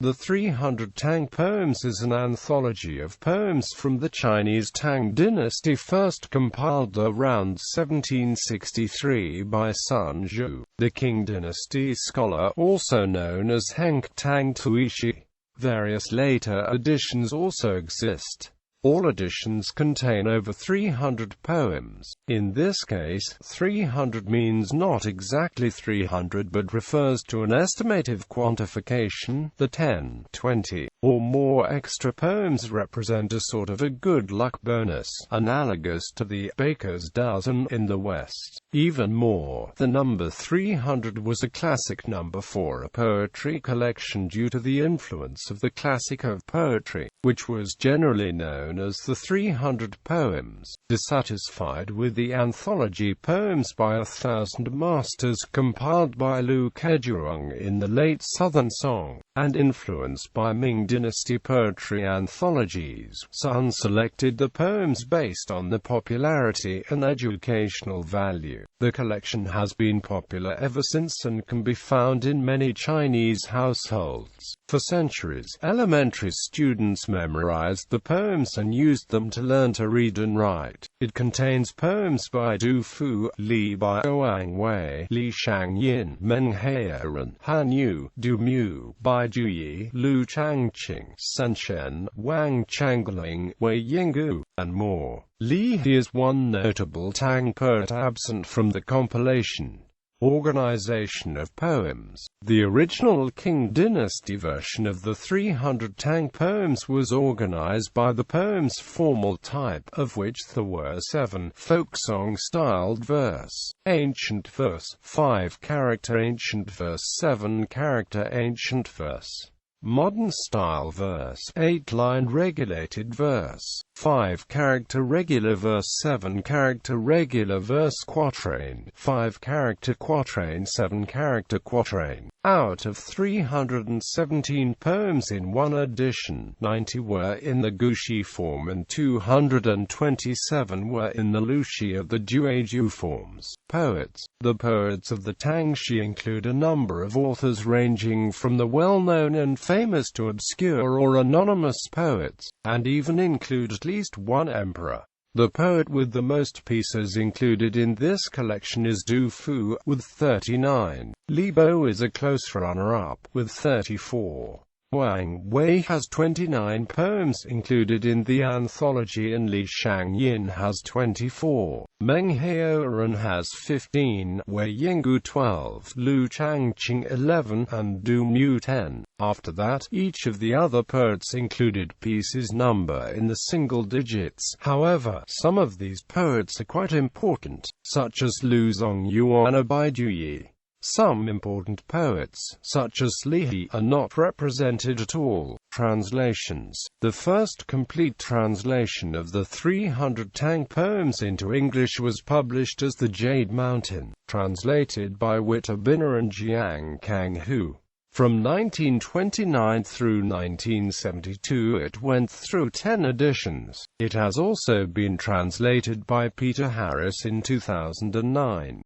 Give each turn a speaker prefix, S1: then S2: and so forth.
S1: The 300 Tang Poems is an anthology of poems from the Chinese Tang Dynasty, first compiled around 1763 by Sun Zhu, the Qing Dynasty scholar, also known as Hengtang Tuishi Various. Later editions also exist. All editions contain over 300 poems. In this case, 300 means not exactly 300 but refers to an estimative quantification. The 10, 20, or more extra poems represent a sort of a good luck bonus, analogous to the baker's dozen in the West. Even more, the number 300 was a classic number for a poetry collection due to the influence of the classic of poetry, which was generally known as the 300 Poems. Dissatisfied with the anthology poems by 1,000 masters compiled by Lu Kejurong in the late Southern Song, and influenced by Ming Dynasty poetry anthologies, Sun selected the poems based on the popularity and educational value. The collection has been popular ever since and can be found in many Chinese households. For centuries, elementary students memorized the poems and used them to learn to read and write. It contains poems by Du Fu, Li Bai, Wang Wei, Li Shangyin, Meng Hearan, Han Yu, Du Mu, Bai Juyi, Lu Changqing, San Shen, Wang Changling, Wei Yinggu, and more. Li He is one notable Tang poet absent from the compilation. Organization of poems. The original Qing Dynasty version of the 300 Tang Poems was organized by the poem's formal type, of which there were 7: folk song-styled verse, ancient verse, 5-character ancient verse, 7-character ancient verse, modern style verse, 8-line regulated verse, 5-character regular verse, 7-character regular verse, quatrain, 5-character quatrain, 7-character quatrain. Out of 317 poems in one edition, 90 were in the Gushi form and 227 were in the Lushi of the Jueju forms. Poets. The poets of the Tangxi include a number of authors ranging from the well-known and famous to obscure or anonymous poets, and even include at least one emperor. The poet with the most pieces included in this collection is Du Fu, with 39. Li Bo is a close runner-up, with 34. Wang Wei has 29 poems included in the anthology and Li Shangyin has 24. Meng Hearan has 15, Wei Yinggu 12, Lu Changqing 11, and Du Mu 10. After that, each of the other poets included pieces number in the single digits. However, some of these poets are quite important, such as Lu Zongyuan and Bai Juyi. Some important poets, such as Li He, are not represented at all. Translations. The first complete translation of the 300 Tang Poems into English was published as The Jade Mountain, translated by Witta Binner and Jiang Kang Hu. From 1929 through 1972 it went through 10 editions. It has also been translated by Peter Harris in 2009.